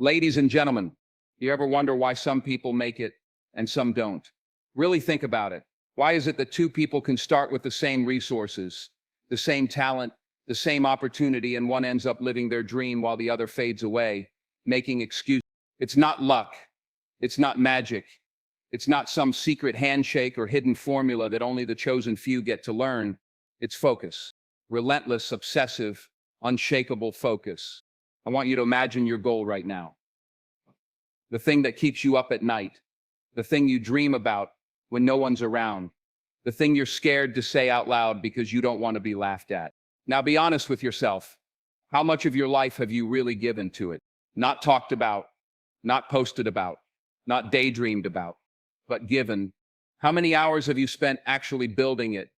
Ladies and gentlemen, you ever wonder why some people make it and some don't? Really think about it. Why is it that two people can start with the same resources, the same talent, the same opportunity, and one ends up living their dream while the other fades away, making excuses? It's not luck. It's not magic. It's not some secret handshake or hidden formula that only the chosen few get to learn. It's focus. Relentless, obsessive, unshakable focus. I want you to imagine your goal right now. The thing that keeps you up at night. The thing you dream about when no one's around. The thing you're scared to say out loud because you don't want to be laughed at. Now be honest with yourself. How much of your life have you really given to it? Not talked about, not posted about, not daydreamed about, but given. How many hours have you spent actually building it?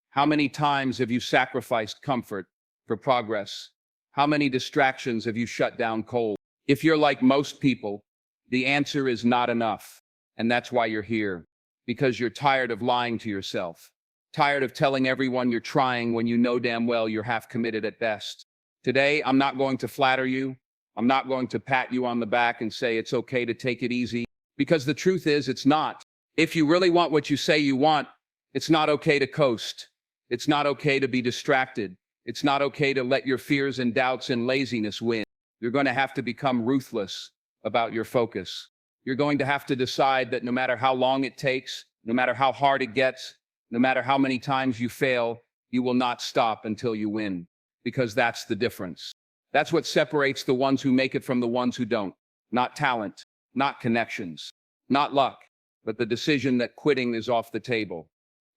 How many times have you sacrificed comfort for progress? How many distractions have you shut down cold? If you're like most people, the answer is not enough. And that's why you're here. Because you're tired of lying to yourself. Tired of telling everyone you're trying when you know damn well you're half committed at best. Today, I'm not going to flatter you. I'm not going to pat you on the back and say it's okay to take it easy. Because the truth is, it's not. If you really want what you say you want, it's not okay to coast. It's not okay to be distracted. It's not okay to let your fears and doubts and laziness win. You're going to have to become ruthless about your focus. You're going to have to decide that no matter how long it takes, no matter how hard it gets, no matter how many times you fail, you will not stop until you win. Because that's the difference. That's what separates the ones who make it from the ones who don't. Not talent, not connections, not luck, but the decision that quitting is off the table,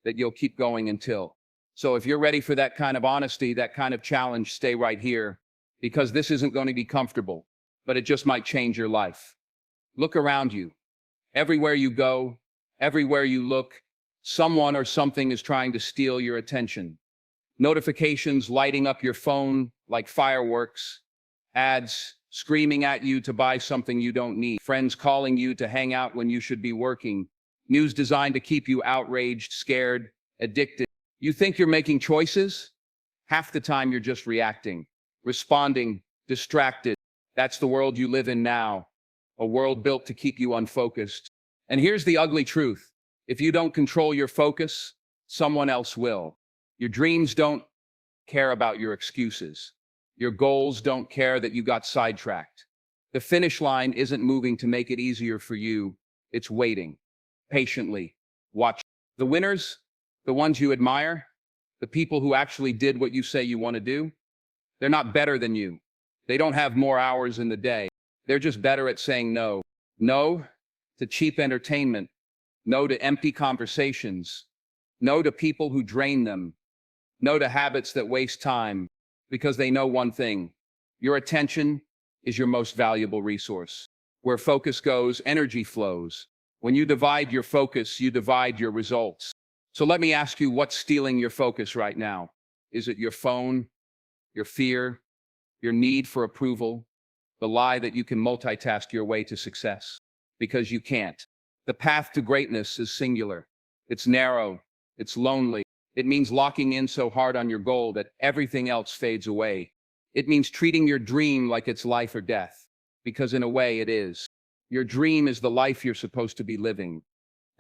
that you'll keep going until. So if you're ready for that kind of honesty, that kind of challenge, stay right here, because this isn't going to be comfortable, but it just might change your life. Look around you. Everywhere you go, everywhere you look, someone or something is trying to steal your attention. Notifications lighting up your phone like fireworks, ads screaming at you to buy something you don't need, friends calling you to hang out when you should be working, news designed to keep you outraged, scared, addicted. You think you're making choices? Half the time you're just reacting, responding, distracted. That's the world you live in now, a world built to keep you unfocused. And here's the ugly truth. If you don't control your focus, someone else will. Your dreams don't care about your excuses. Your goals don't care that you got sidetracked. The finish line isn't moving to make it easier for you. It's waiting, patiently, watching. The winners, the ones you admire, the people who actually did what you say you want to do, they're not better than you. They don't have more hours in the day. They're just better at saying no. No to cheap entertainment. No to empty conversations. No to people who drain them. No to habits that waste time. Because they know one thing. Your attention is your most valuable resource. Where focus goes, energy flows. When you divide your focus, you divide your results. So let me ask you, what's stealing your focus right now? Is it your phone, your fear, your need for approval, the lie that you can multitask your way to success? Because you can't. The path to greatness is singular. It's narrow. It's lonely. It means locking in so hard on your goal that everything else fades away. It means treating your dream like it's life or death, because in a way it is. Your dream is the life you're supposed to be living.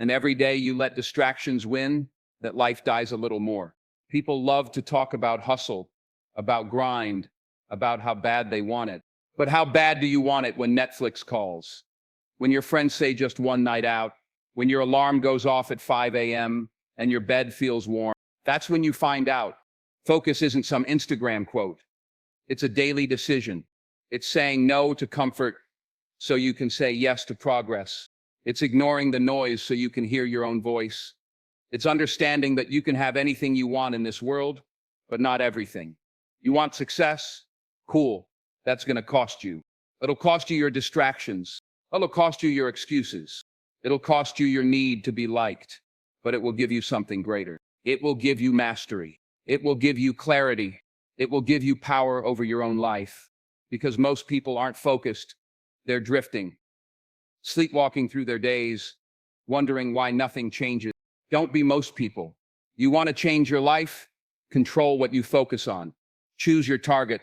And every day you let distractions win, that life dies a little more. People love to talk about hustle, about grind, about how bad they want it. But how bad do you want it when Netflix calls? When your friends say just one night out? When your alarm goes off at 5 a.m. and your bed feels warm? That's when you find out. Focus isn't some Instagram quote. It's a daily decision. It's saying no to comfort so you can say yes to progress. It's ignoring the noise so you can hear your own voice. It's understanding that you can have anything you want in this world, but not everything. You want success? Cool. That's going to cost you. It'll cost you your distractions. It'll cost you your excuses. It'll cost you your need to be liked, but it will give you something greater. It will give you mastery. It will give you clarity. It will give you power over your own life, because most people aren't focused. They're drifting, sleepwalking through their days, wondering why nothing changes. Don't be most people. You want to change your life? Control what you focus on. Choose your target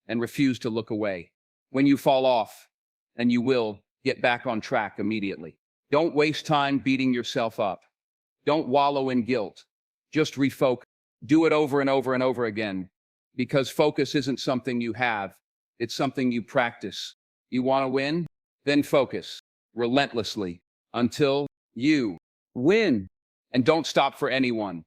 and refuse to look away. When you fall off, and you will get back on track immediately. Don't waste time beating yourself up. Don't wallow in guilt. Just refocus. Do it over and over and over again, because focus isn't something you have, it's something you practice. You want to win? Then focus relentlessly until you win. And don't stop for anyone.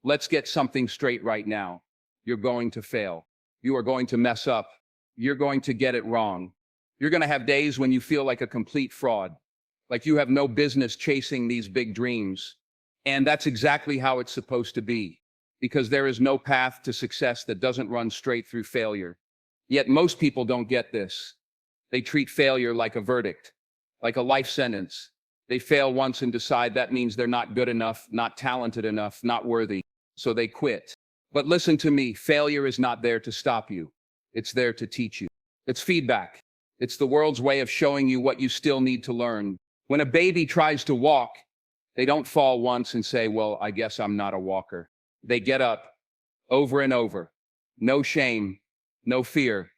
Let's get something straight right now. You're going to fail. You are going to mess up. You're going to get it wrong. You're going to have days when you feel like a complete fraud, like you have no business chasing these big dreams. And that's exactly how it's supposed to be, because there is no path to success that doesn't run straight through failure. Yet most people don't get this. They treat failure like a verdict, like a life sentence. They fail once and decide that means they're not good enough, not talented enough, not worthy. So they quit. But listen to me, failure is not there to stop you. It's there to teach you. It's feedback. It's the world's way of showing you what you still need to learn. When a baby tries to walk, they don't fall once and say, well, I guess I'm not a walker. They get up over and over. No shame, no fear,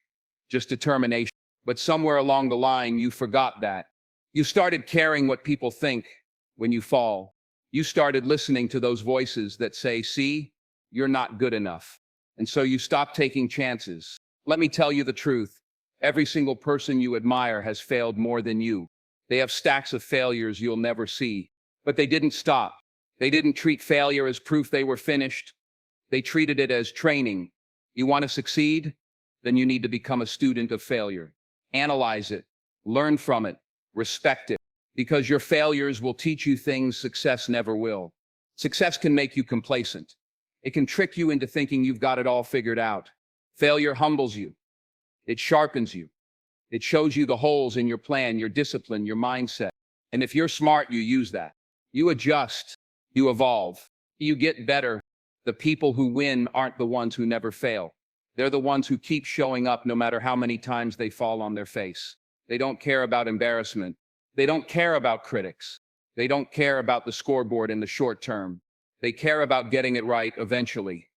just determination. But somewhere along the line, you forgot that. You started caring what people think when you fall. You started listening to those voices that say, see, you're not good enough. And so you stopped taking chances. Let me tell you the truth. Every single person you admire has failed more than you. They have stacks of failures you'll never see. But they didn't stop. They didn't treat failure as proof they were finished. They treated it as training. You want to succeed? Then you need to become a student of failure. Analyze it, learn from it, respect it, because your failures will teach you things success never will. Success can make you complacent. It can trick you into thinking you've got it all figured out. Failure humbles you. It sharpens you. It shows you the holes in your plan, your discipline, your mindset. And if you're smart, you use that. You adjust, you evolve, you get better. The people who win aren't the ones who never fail. They're the ones who keep showing up no matter how many times they fall on their face. They don't care about embarrassment. They don't care about critics. They don't care about the scoreboard in the short term. They care about getting it right eventually.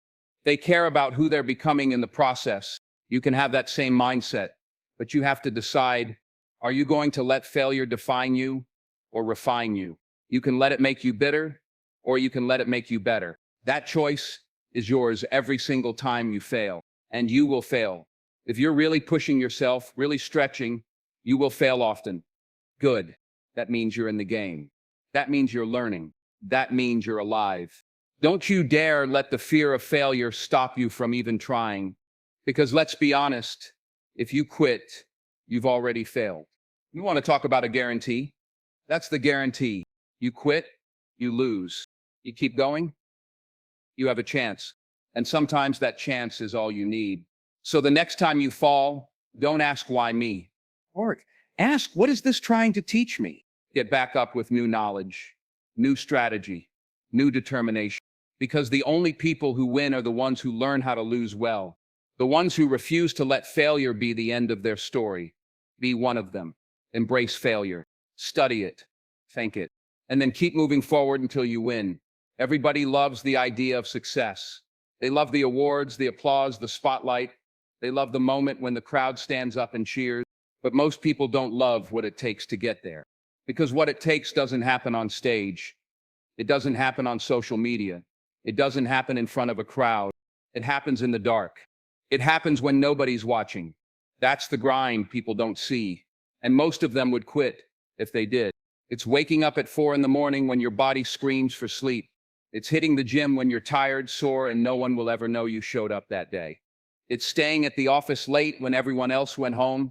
They care about who they're becoming in the process. You can have that same mindset, but you have to decide, are you going to let failure define you or refine you? You can let it make you bitter, or you can let it make you better. That choice is yours every single time you fail, and you will fail. If you're really pushing yourself, really stretching, you will fail often. Good. That means you're in the game. That means you're learning. That means you're alive. Don't you dare let the fear of failure stop you from even trying. Because let's be honest, if you quit, you've already failed. You want to talk about a guarantee? That's the guarantee. You quit, you lose. You keep going, you have a chance. And sometimes that chance is all you need. So the next time you fall, don't ask why me. Or ask, what is this trying to teach me? Get back up with new knowledge, new strategy, new determination. Because the only people who win are the ones who learn how to lose well. The ones who refuse to let failure be the end of their story. Be one of them. Embrace failure. Study it. Thank it. And then keep moving forward until you win. Everybody loves the idea of success. They love the awards, the applause, the spotlight. They love the moment when the crowd stands up and cheers. But most people don't love what it takes to get there. Because what it takes doesn't happen on stage. It doesn't happen on social media. It doesn't happen in front of a crowd. It happens in the dark. It happens when nobody's watching. That's the grind people don't see. And most of them would quit if they did. It's waking up at 4 a.m. when your body screams for sleep. It's hitting the gym when you're tired, sore, and no one will ever know you showed up that day. It's staying at the office late when everyone else went home,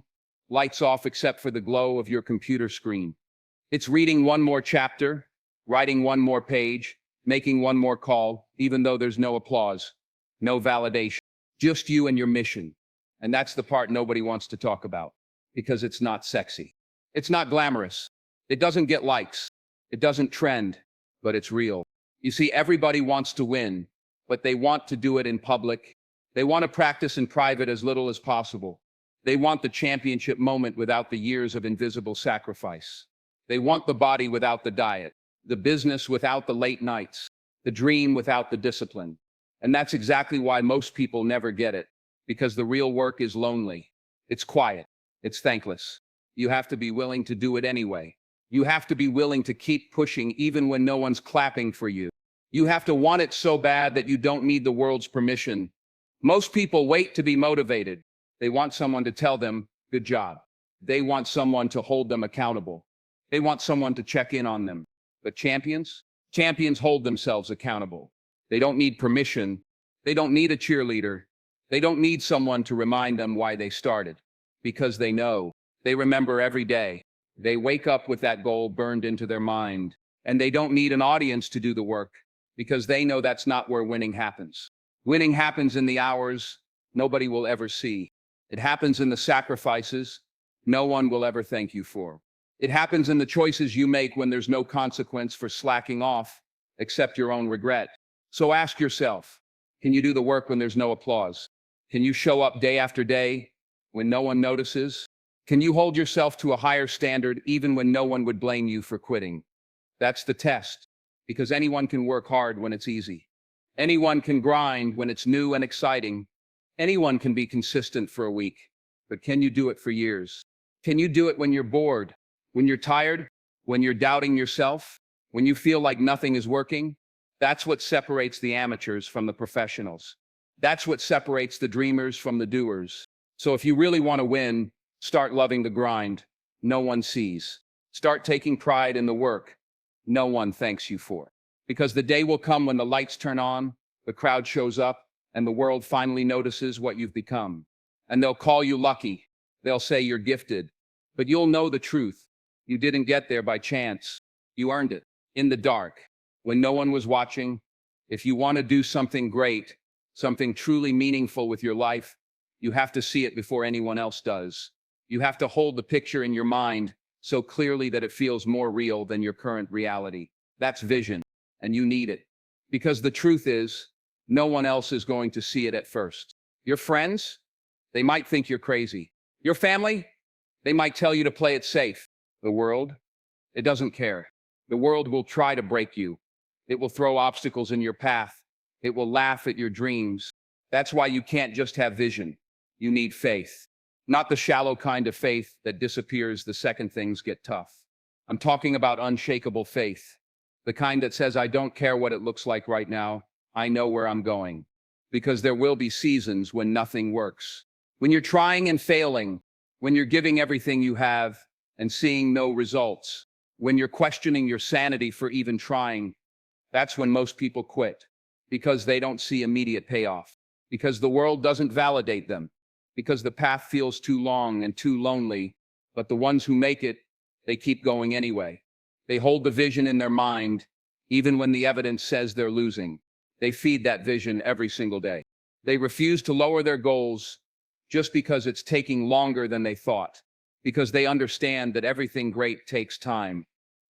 lights off except for the glow of your computer screen. It's reading one more chapter, writing one more page, making one more call, even though there's no applause, no validation, just you and your mission. And that's the part nobody wants to talk about, because it's not sexy. It's not glamorous. It doesn't get likes. It doesn't trend, but it's real. You see, everybody wants to win, but they want to do it in public. They want to practice in private as little as possible. They want the championship moment without the years of invisible sacrifice. They want the body without the diet, the business without the late nights, the dream without the discipline. And that's exactly why most people never get it, because the real work is lonely. It's quiet. It's thankless. You have to be willing to do it anyway. You have to be willing to keep pushing even when no one's clapping for you. You have to want it so bad that you don't need the world's permission. Most people wait to be motivated. They want someone to tell them, good job. They want someone to hold them accountable. They want someone to check in on them. But champions hold themselves accountable. They don't need permission. They don't need a cheerleader. They don't need someone to remind them why they started. Because they know. They remember every day. They wake up with that goal burned into their mind. And they don't need an audience to do the work, because they know that's not where winning happens. Winning happens in the hours nobody will ever see. It happens in the sacrifices no one will ever thank you for. It happens in the choices you make when there's no consequence for slacking off, except your own regret. So ask yourself, can you do the work when there's no applause? Can you show up day after day when no one notices? Can you hold yourself to a higher standard even when no one would blame you for quitting? That's the test, because anyone can work hard when it's easy. Anyone can grind when it's new and exciting. Anyone can be consistent for a week, but can you do it for years? Can you do it when you're bored, when you're tired, when you're doubting yourself, when you feel like nothing is working? That's what separates the amateurs from the professionals. That's what separates the dreamers from the doers. So if you really want to win, start loving the grind no one sees. Start taking pride in the work no one thanks you for. Because the day will come when the lights turn on, the crowd shows up, and the world finally notices what you've become. And they'll call you lucky. They'll say you're gifted. But you'll know the truth. You didn't get there by chance. You earned it. In the dark, when no one was watching. If you want to do something great, something truly meaningful with your life, you have to see it before anyone else does. You have to hold the picture in your mind so clearly that it feels more real than your current reality. That's vision, and you need it. Because the truth is, no one else is going to see it at first. Your friends, they might think you're crazy. Your family, they might tell you to play it safe. The world, it doesn't care. The world will try to break you. It will throw obstacles in your path. It will laugh at your dreams. That's why you can't just have vision. You need faith. Not the shallow kind of faith that disappears the second things get tough. I'm talking about unshakable faith. The kind that says, I don't care what it looks like right now. I know where I'm going. Because there will be seasons when nothing works. When you're trying and failing. When you're giving everything you have and seeing no results. When you're questioning your sanity for even trying. That's when most people quit. Because they don't see immediate payoff. Because the world doesn't validate them. Because the path feels too long and too lonely. But the ones who make it, they keep going anyway. They hold the vision in their mind, even when the evidence says they're losing. They feed that vision every single day. They refuse to lower their goals just because it's taking longer than they thought. Because they understand that everything great takes time.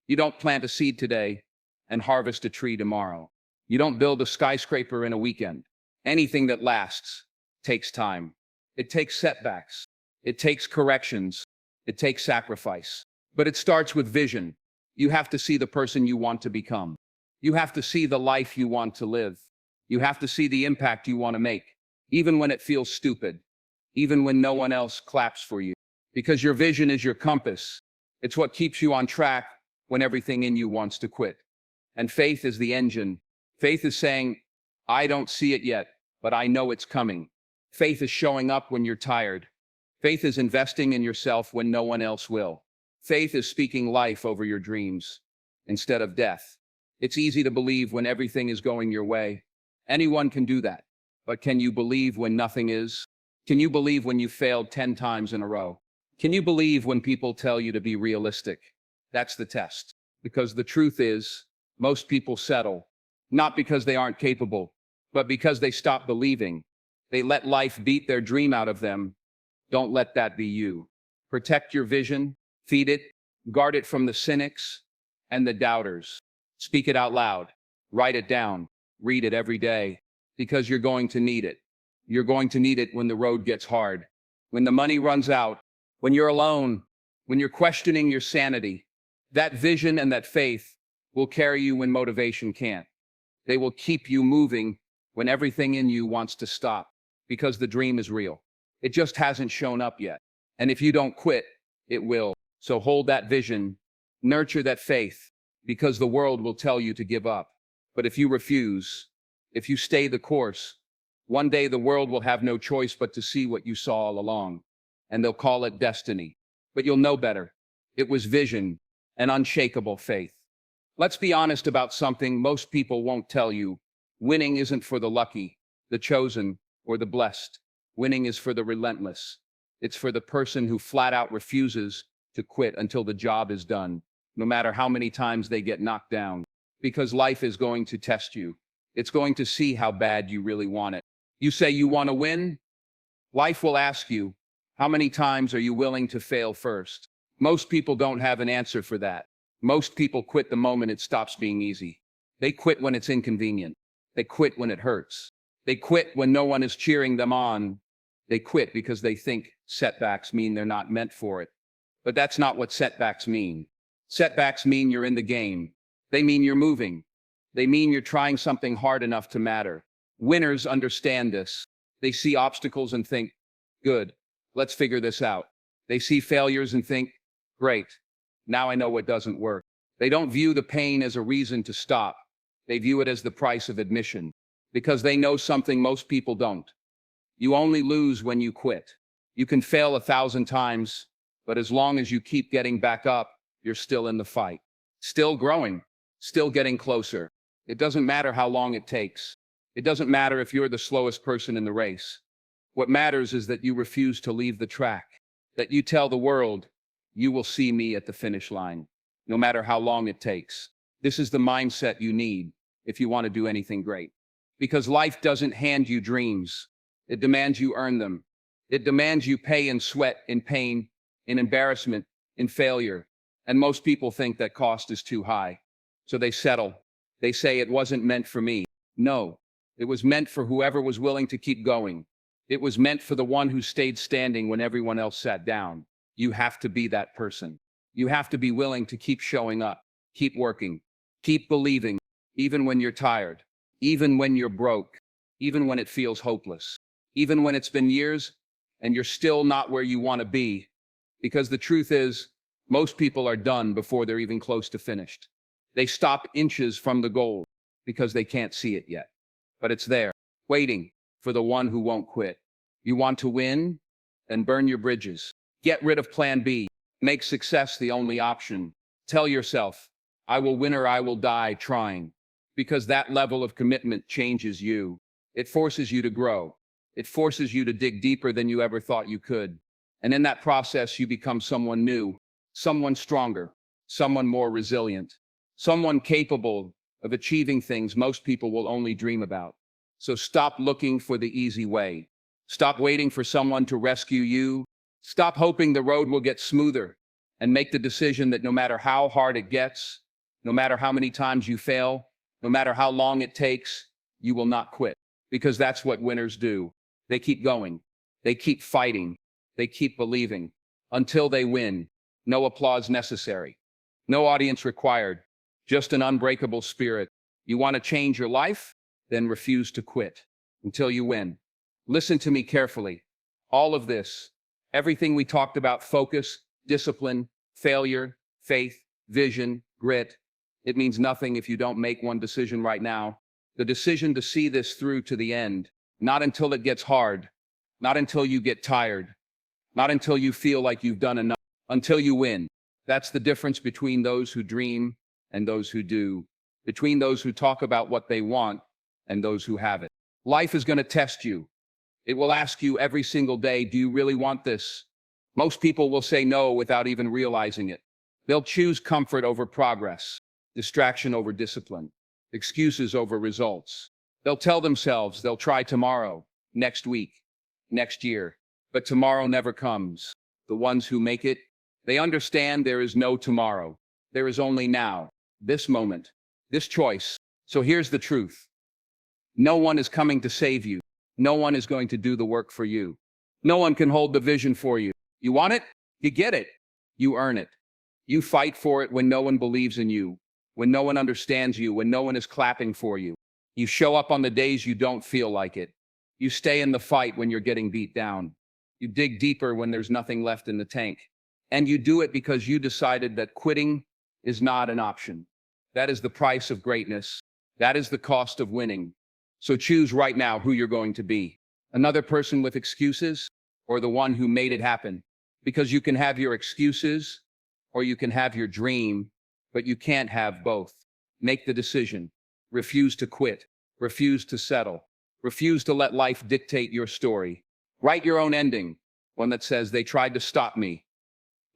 You don't plant a seed today and harvest a tree tomorrow. You don't build a skyscraper in a weekend. Anything that lasts takes time. It takes setbacks. It takes corrections. It takes sacrifice. But it starts with vision. You have to see the person you want to become. You have to see the life you want to live. You have to see the impact you want to make, even when it feels stupid, even when no one else claps for you. Because your vision is your compass. It's what keeps you on track when everything in you wants to quit. And faith is the engine. Faith is saying, I don't see it yet, but I know it's coming. Faith is showing up when you're tired. Faith is investing in yourself when no one else will. Faith is speaking life over your dreams instead of death. It's easy to believe when everything is going your way. Anyone can do that. But can you believe when nothing is? Can you believe when you failed 10 times in a row? Can you believe when people tell you to be realistic? That's the test. Because the truth is, most people settle, not because they aren't capable, but because they stop believing. They let life beat their dream out of them. Don't let that be you. Protect your vision, feed it, guard it from the cynics and the doubters. Speak it out loud, write it down, read it every day, because you're going to need it. You're going to need it when the road gets hard, when the money runs out, when you're alone, when you're questioning your sanity. That vision and that faith will carry you when motivation can't. They will keep you moving when everything in you wants to stop. Because the dream is real. It just hasn't shown up yet. And if you don't quit, it will. So hold that vision, nurture that faith, because the world will tell you to give up. But if you refuse, if you stay the course, one day the world will have no choice but to see what you saw all along, and they'll call it destiny. But you'll know better. It was vision, an unshakable faith. Let's be honest about something most people won't tell you. Winning isn't for the lucky, the chosen, or the blessed. Winning is for the relentless. It's for the person who flat out refuses to quit until the job is done, no matter how many times they get knocked down. Because life is going to test you. It's going to see how bad you really want it. You say you want to win? Life will ask you, how many times are you willing to fail first? Most people don't have an answer for that. Most people quit the moment it stops being easy. They quit when it's inconvenient. They quit when it hurts. They quit when no one is cheering them on. They quit because they think setbacks mean they're not meant for it. But that's not what setbacks mean. Setbacks mean you're in the game. They mean you're moving. They mean you're trying something hard enough to matter. Winners understand this. They see obstacles and think, good, let's figure this out. They see failures and think, great, now I know what doesn't work. They don't view the pain as a reason to stop. They view it as the price of admission, because they know something most people don't. You only lose when you quit. You can fail 1,000 times, but as long as you keep getting back up, you're still in the fight, still growing, still getting closer. It doesn't matter how long it takes. It doesn't matter if you're the slowest person in the race. What matters is that you refuse to leave the track, that you tell the world, you will see me at the finish line, no matter how long it takes. This is the mindset you need if you want to do anything great. Because life doesn't hand you dreams. It demands you earn them. It demands you pay in sweat, in pain, in embarrassment, in failure. And most people think that cost is too high. So they settle. They say it wasn't meant for me. No, it was meant for whoever was willing to keep going. It was meant for the one who stayed standing when everyone else sat down. You have to be that person. You have to be willing to keep showing up, keep working, keep believing, even when you're tired, even when you're broke, even when it feels hopeless, even when it's been years and you're still not where you want to be. Because the truth is, most people are done before they're even close to finished. They stop inches from the goal because they can't see it yet. But it's there, waiting for the one who won't quit. You want to win? Then burn your bridges. Get rid of plan B. Make success the only option. Tell yourself, I will win or I will die trying. Because that level of commitment changes you. It forces you to grow. It forces you to dig deeper than you ever thought you could. And in that process, you become someone new, someone stronger, someone more resilient, someone capable of achieving things most people will only dream about. So stop looking for the easy way. Stop waiting for someone to rescue you. Stop hoping the road will get smoother, and make the decision that no matter how hard it gets, no matter how many times you fail, no matter how long it takes, you will not quit. Because that's what winners do. They keep going. They keep fighting. They keep believing until they win. No applause necessary. No audience required. Just an unbreakable spirit. You want to change your life? Then refuse to quit until you win. Listen to me carefully. All of this, everything we talked about, focus, discipline, failure, faith, vision, grit, it means nothing if you don't make one decision right now. The decision to see this through to the end, not until it gets hard, not until you get tired, not until you feel like you've done enough, until you win. That's the difference between those who dream and those who do, between those who talk about what they want and those who have it. Life is going to test you. It will ask you every single day, do you really want this? Most people will say no without even realizing it. They'll choose comfort over progress, distraction over discipline, excuses over results. They'll tell themselves they'll try tomorrow, next week, next year. But tomorrow never comes. The ones who make it, they understand there is no tomorrow. There is only now, this moment, this choice. So here's the truth. No one is coming to save you. No one is going to do the work for you. No one can hold the vision for you. You want it? You get it. You earn it. You fight for it when no one believes in you, when no one understands you, when no one is clapping for you. You show up on the days you don't feel like it. You stay in the fight when you're getting beat down. You dig deeper when there's nothing left in the tank. And you do it because you decided that quitting is not an option. That is the price of greatness. That is the cost of winning. So choose right now who you're going to be. Another person with excuses, or the one who made it happen? Because you can have your excuses or you can have your dream, but you can't have both. Make the decision. Refuse to quit. Refuse to settle. Refuse to let life dictate your story. Write your own ending, one that says, they tried to stop me.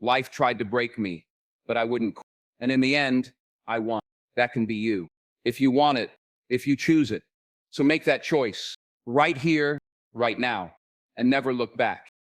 Life tried to break me, but I wouldn't quit. And in the end, I won. That can be you. If you want it, if you choose it. So make that choice right here, right now, and never look back.